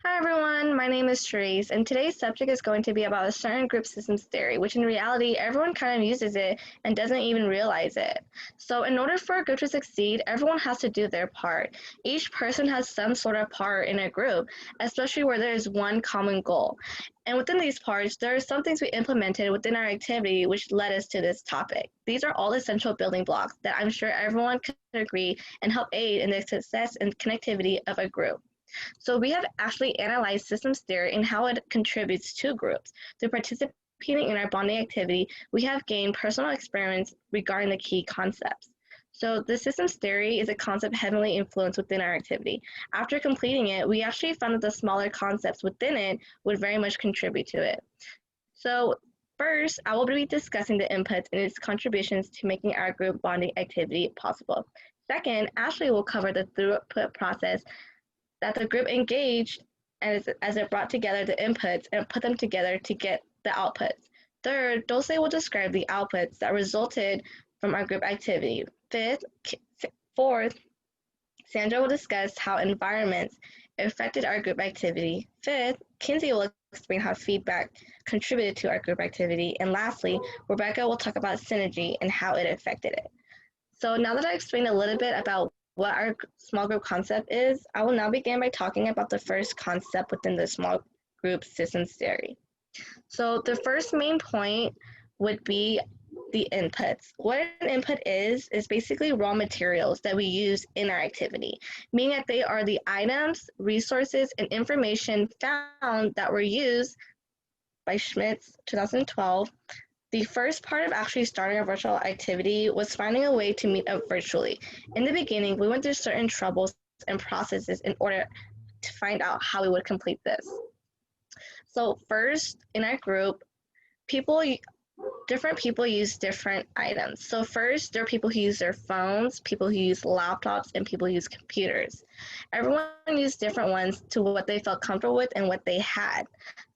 Hi everyone, my name is Therese, and today's subject is going to be about a certain group systems theory, which in reality everyone kind of uses it and doesn't even realize it. So, in order for a group to succeed, everyone has to do their part. Each person has some sort of part in a group, especially where there is one common goal. And within these parts, there are some things we implemented within our activity which led us to this topic. These are all essential building blocks that I'm sure everyone could agree and help aid in the success and connectivity of a group. So we have actually analyzed systems theory and how it contributes to groups. Through participating in our bonding activity, we have gained personal experience regarding the key concepts. So the systems theory is a concept heavily influenced within our activity. After completing it, we actually found that the smaller concepts within it would very much contribute to it. So first, I will be discussing the inputs and its contributions to making our group bonding activity possible. Second, Ashley will cover the throughput process that the group engaged as it brought together the inputs and put them together to get the outputs. Third, Dulce will describe the outputs that resulted from our group activity. Fourth, Sandra will discuss how environments affected our group activity. Fifth, Kinsey will explain how feedback contributed to our group activity. And lastly, Rebecca will talk about synergy and how it affected it. So now that I explained a little bit about what our small group concept is, I will now begin by talking about the first concept within the small group systems theory. So the first main point would be the inputs. What an input is basically raw materials that we use in our activity, meaning that they are the items, resources, and information found that were used by Schmitz 2012. The first part of actually starting a virtual activity was finding a way to meet up virtually. In the beginning, we went through certain troubles and processes in order to find out how we would complete this. So first, in our group, people different people use different items. So first, there are people who use their phones, people who use laptops, and people who use computers. Everyone used different ones to what they felt comfortable with and what they had.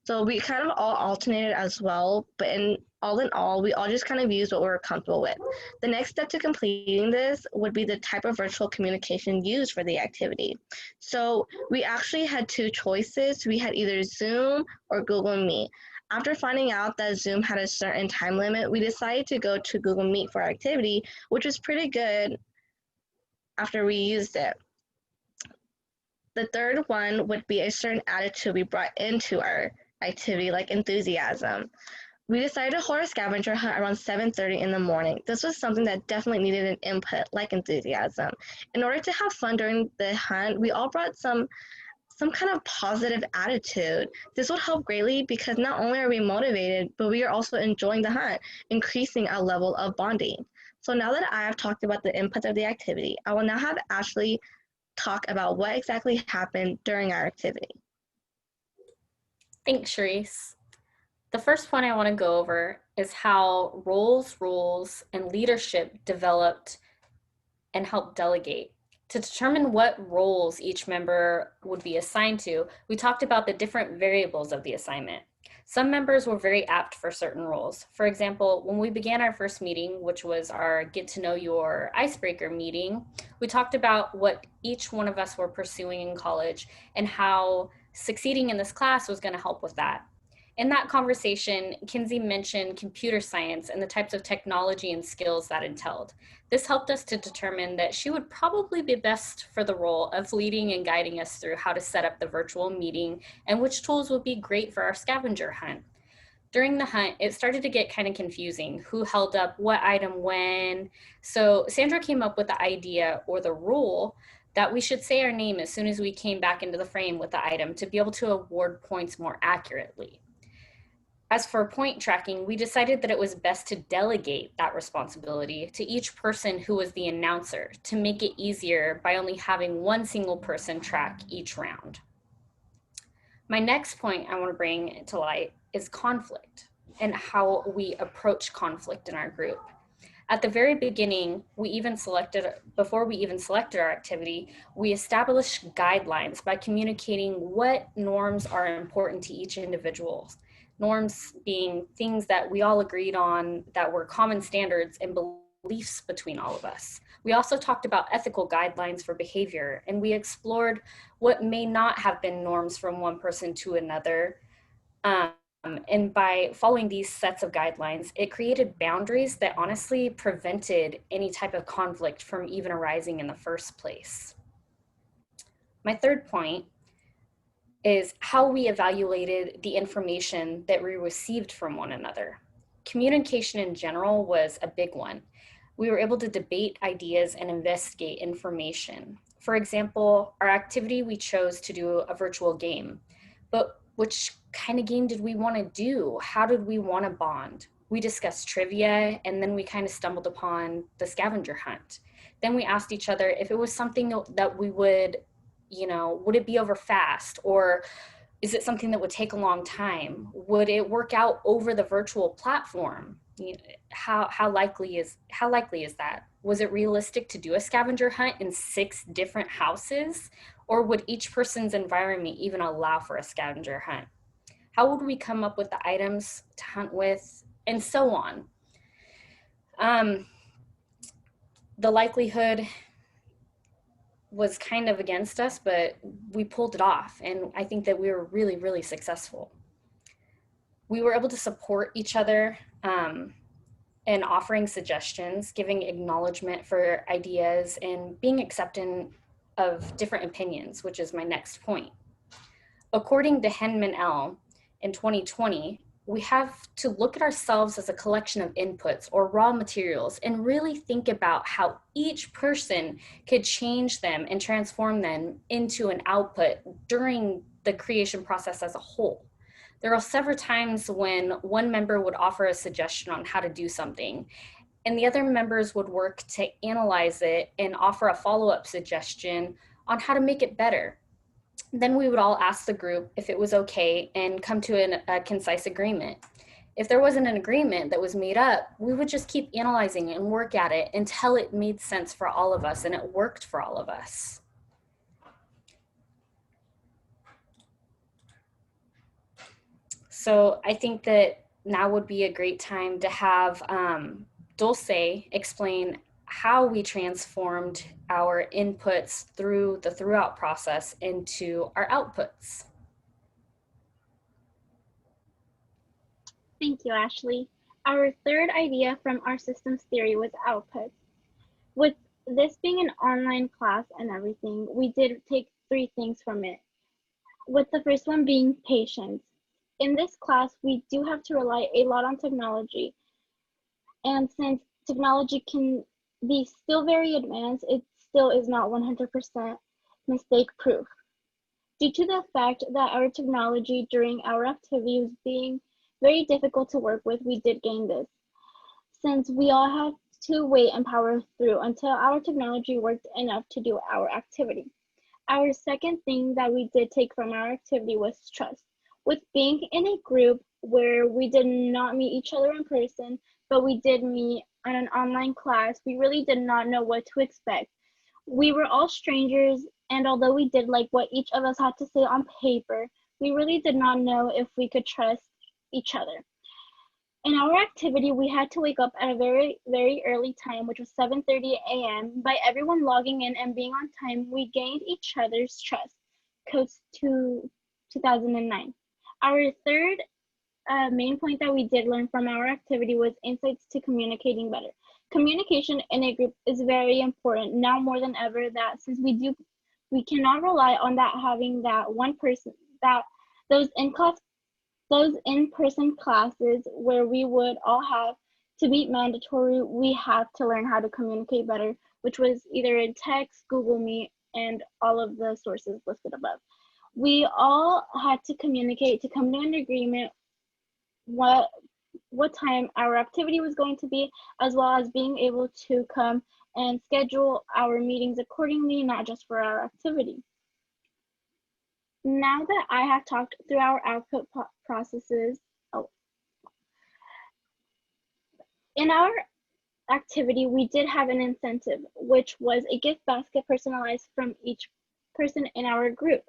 So we kind of all alternated as well, but in all, we all just kind of used what we were comfortable with. The next step to completing this would be the type of virtual communication used for the activity. So we actually had two choices. We had either Zoom or Google Meet. After finding out that Zoom had a certain time limit, we decided to go to Google Meet for our activity, which was pretty good after we used it. The third one would be a certain attitude we brought into our activity, like enthusiasm. We decided to hold a scavenger hunt around 7:30 in the morning. This was something that definitely needed an input, like enthusiasm. In order to have fun during the hunt, we all brought some kind of positive attitude. This would help greatly because not only are we motivated, but we are also enjoying the hunt, increasing our level of bonding. So now that I have talked about the inputs of the activity, I will now have Ashley talk about what exactly happened during our activity. Thanks, Sharice. The first point I want to go over is how roles, rules, and leadership developed and helped delegate. To determine what roles each member would be assigned to, we talked about the different variables of the assignment. Some members were very apt for certain roles. For example, when we began our first meeting, which was our Get to Know Your Icebreaker meeting, we talked about what each one of us were pursuing in college and how succeeding in this class was going to help with that. In that conversation, Kinsey mentioned computer science and the types of technology and skills that entailed. This helped us to determine that she would probably be best for the role of leading and guiding us through how to set up the virtual meeting and which tools would be great for our scavenger hunt. During the hunt, it started to get kind of confusing. Who held up what item when? So Sandra came up with the idea or the rule that we should say our name as soon as we came back into the frame with the item to be able to award points more accurately. As for point tracking, we decided that it was best to delegate that responsibility to each person who was the announcer to make it easier by only having one single person track each round. My next point I want to bring to light is conflict and how we approach conflict in our group. At the very beginning, before we even selected our activity, we established guidelines by communicating what norms are important to each individual. Norms being things that we all agreed on that were common standards and beliefs between all of us. We also talked about ethical guidelines for behavior, and we explored what may not have been norms from one person to another. And by following these sets of guidelines, it created boundaries that honestly prevented any type of conflict from even arising in the first place. My third point is how we evaluated the information that we received from one another. Communication in general was a big one. We were able to debate ideas and investigate information. For example, our activity, we chose to do a virtual game, but which kind of game did we want to do? How did we want to bond? We discussed trivia, and then we kind of stumbled upon the scavenger hunt. Then we asked each other if it was something that we would, would it be over fast, or is it something that would take a long time? Would it work out over the virtual platform? How likely is that? Was it realistic to do a scavenger hunt in 6 different houses, or would each person's environment even allow for a scavenger hunt? How would we come up with the items to hunt with, and so on? The likelihood was kind of against us, but we pulled it off, and I think that we were really, really successful. We were able to support each other in offering suggestions, giving acknowledgement for ideas, and being accepting of different opinions, which is my next point. According to Henman L. in 2020, we have to look at ourselves as a collection of inputs or raw materials and really think about how each person could change them and transform them into an output during the creation process as a whole. There are several times when one member would offer a suggestion on how to do something, and the other members would work to analyze it and offer a follow-up suggestion on how to make it better. Then we would all ask the group if it was okay and come to a concise agreement. If there wasn't an agreement that was made up, we would just keep analyzing it and work at it until it made sense for all of us and it worked for all of us. So I think that now would be a great time to have Dulce explain how we transformed our inputs through the throughout process into our outputs. Thank you, Ashley. Our third idea from our systems theory was outputs. With this being an online class and everything, we did take 3 things from it, with the first one being patience. In this class, we do have to rely a lot on technology, and since technology can be still very advanced, it still is not 100% mistake proof. Due to the fact that our technology during our activity was being very difficult to work with, we did gain this, since we all had to wait and power through until our technology worked enough to do our activity. Our second thing that we did take from our activity was trust. With being in a group where we did not meet each other in person, but we did meet on an online class, we really did not know what to expect. We were all strangers, and although we did like what each of us had to say on paper, we really did not know if we could trust each other. In our activity, we had to wake up at a very, very early time, which was 7:30 a.m. By everyone logging in and being on time, we gained each other's trust. Codes to 2009. Our third main point that we did learn from our activity was insights to communicating better. Communication in a group is very important now more than ever, that since we cannot rely on that having that one person, that those in-person classes where we would all have to be mandatory, we have to learn how to communicate better, which was either in text, Google Meet, and all of the sources listed above. We all had to communicate to come to an agreement what time our activity was going to be, as well as being able to come and schedule our meetings accordingly, not just for our activity. Now that I have talked through our output processes, in our activity, we did have an incentive, which was a gift basket personalized from each person in our group.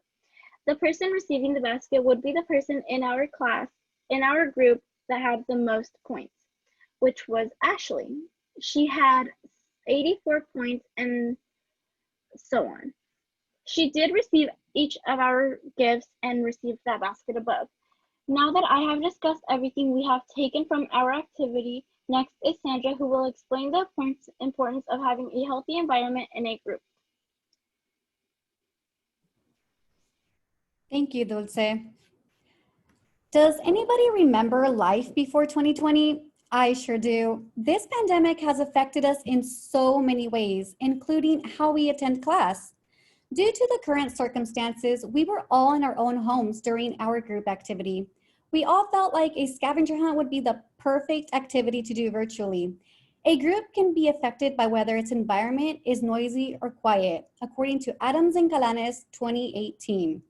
The person receiving the basket would be the person in our class, in our group, that had the most points, which was Ashley. she had 84 points and so on. She did receive each of our gifts and received that basket above. Now that I have discussed everything we have taken from our activity, next is Sandra, who will explain the importance of having a healthy environment in a group. Thank you, Dulce. Does anybody remember life before 2020? I sure do. This pandemic has affected us in so many ways, including how we attend class. Due to the current circumstances, we were all in our own homes during our group activity. We all felt like a scavenger hunt would be the perfect activity to do virtually. A group can be affected by whether its environment is noisy or quiet, according to Adams and Calanes 2018.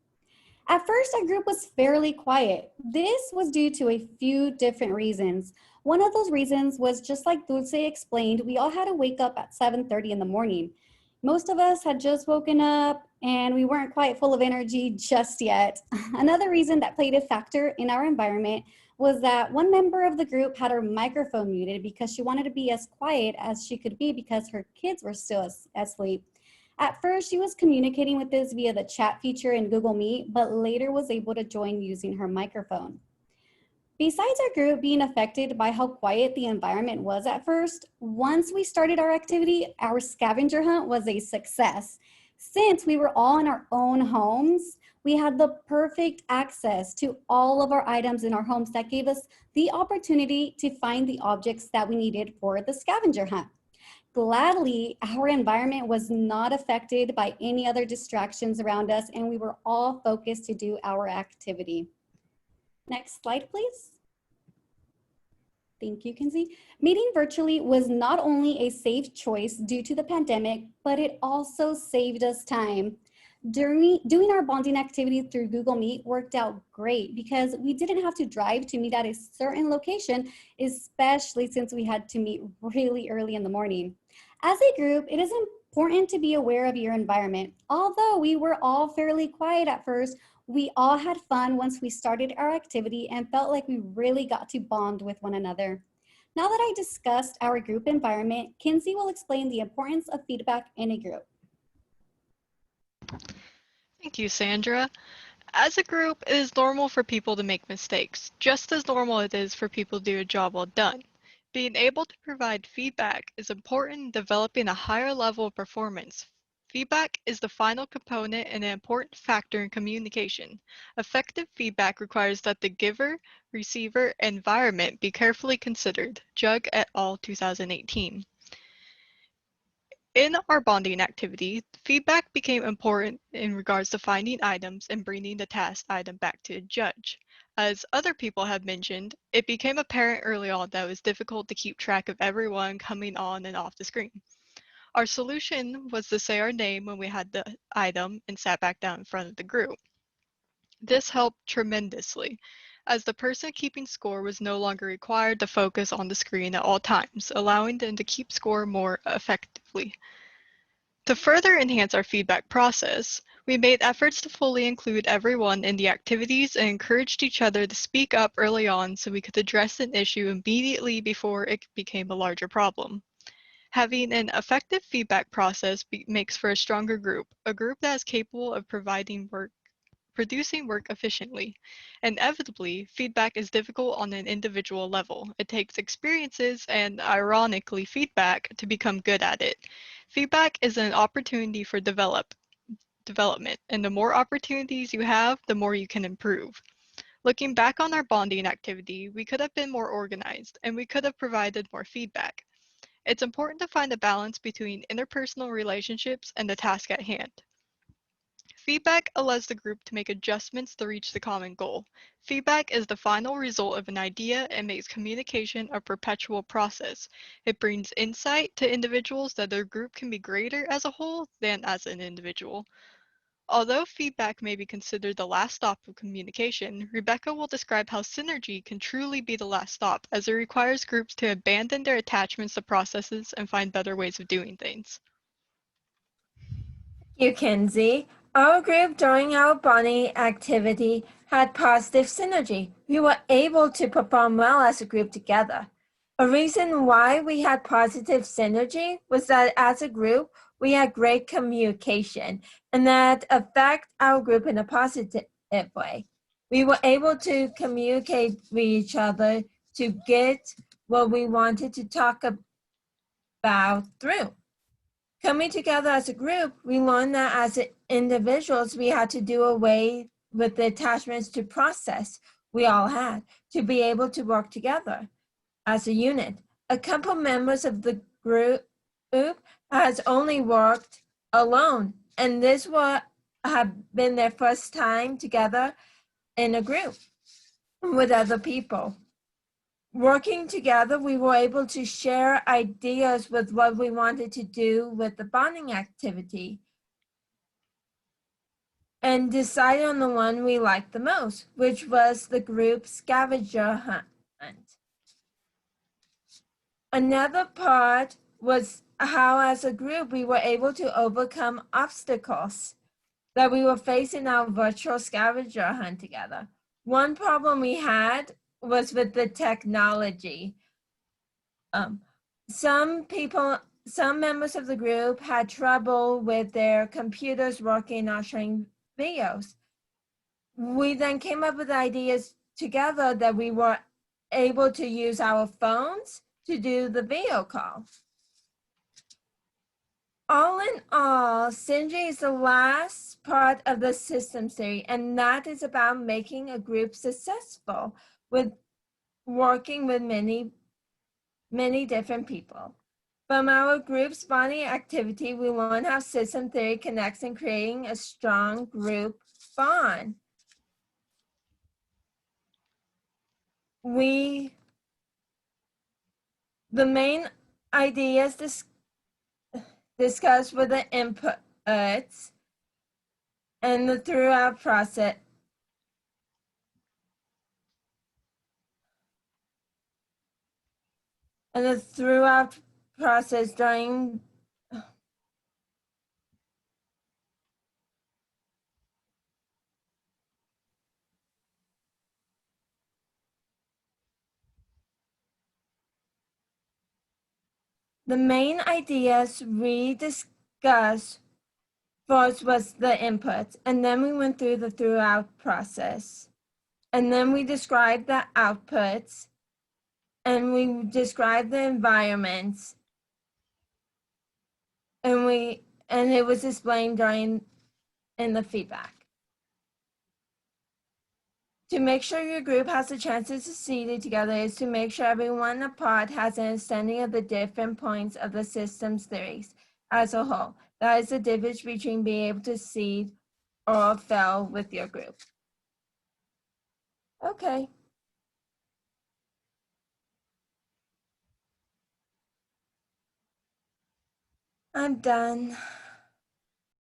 At first, our group was fairly quiet. This was due to a few different reasons. One of those reasons was just like Dulce explained, we all had to wake up at 7:30 in the morning. Most of us had just woken up and we weren't quite full of energy just yet. Another reason that played a factor in our environment was that one member of the group had her microphone muted because she wanted to be as quiet as she could be because her kids were still asleep. At first, she was communicating with us via the chat feature in Google Meet, but later was able to join using her microphone. Besides our group being affected by how quiet the environment was at first, once we started our activity, our scavenger hunt was a success. Since we were all in our own homes, we had the perfect access to all of our items in our homes that gave us the opportunity to find the objects that we needed for the scavenger hunt. Gladly, our environment was not affected by any other distractions around us, and we were all focused to do our activity. Next slide, please. Thank you, Kenzie. Meeting virtually was not only a safe choice due to the pandemic, but it also saved us time. Doing our bonding activity through Google Meet worked out great because we didn't have to drive to meet at a certain location, especially since we had to meet really early in the morning. As a group, it is important to be aware of your environment. Although we were all fairly quiet at first, we all had fun once we started our activity and felt like we really got to bond with one another. Now that I discussed our group environment, Kinsey will explain the importance of feedback in a group. Thank you, Sandra. As a group, it is normal for people to make mistakes, just as normal it is for people to do a job well done. Being able to provide feedback is important in developing a higher level of performance. Feedback is the final component and an important factor in communication. Effective feedback requires that the giver, receiver, and environment be carefully considered. Jug et al. 2018. In our bonding activity, feedback became important in regards to finding items and bringing the task item back to a judge. As other people have mentioned, it became apparent early on that it was difficult to keep track of everyone coming on and off the screen. Our solution was to say our name when we had the item and sat back down in front of the group. This helped tremendously, as the person keeping score was no longer required to focus on the screen at all times, allowing them to keep score more effectively. To further enhance our feedback process, we made efforts to fully include everyone in the activities and encouraged each other to speak up early on so we could address an issue immediately before it became a larger problem. Having an effective feedback process makes for a stronger group, a group that is capable of producing work efficiently. Inevitably, feedback is difficult on an individual level. It takes experiences and, ironically, feedback to become good at it. Feedback is an opportunity for development, and the more opportunities you have, the more you can improve. Looking back on our bonding activity, we could have been more organized, and we could have provided more feedback. It's important to find a balance between interpersonal relationships and the task at hand. Feedback allows the group to make adjustments to reach the common goal. Feedback is the final result of an idea and makes communication a perpetual process. It brings insight to individuals that their group can be greater as a whole than as an individual. Although feedback may be considered the last stop of communication, Rebecca will describe how synergy can truly be the last stop, as it requires groups to abandon their attachments to processes and find better ways of doing things. You, Kenzie. Our group during our bonding activity had positive synergy. We were able to perform well as a group together. A reason why we had positive synergy was that as a group, we had great communication, and that affect our group in a positive way. We were able to communicate with each other to get what we wanted to talk about through. Coming together as a group, we learned that as individuals, we had to do away with the attachments to process we all had to be able to work together as a unit. A couple members of the group has only worked alone, and this would have been their first time together in a group with other people. Working together, we were able to share ideas with what we wanted to do with the bonding activity and decide on the one we liked the most, which was the group scavenger hunt. Another part was how as a group we were able to overcome obstacles that we were facing our virtual scavenger hunt together. One problem we had was with the technology. Some members of the group had trouble with their computers working or showing videos. We then came up with ideas together that we were able to use our phones to do the video call. All in all, synergy is the last part of the systems theory, and that is about making a group successful with working with many different people. From our group's bonding activity, we learn how system theory connects in creating a strong group bond. The main ideas discussed were the inputs and the throughout process. And the throughout process during the main ideas we discussed first was the inputs, and then we went through the throughout process. And then we described the outputs, and we described the environments, and it was explained in the feedback. To make sure your group has a chance to succeed together is to make sure everyone apart has an understanding of the different points of the systems theories as a whole. That is the difference between being able to succeed or fail with your group. Okay. I'm done.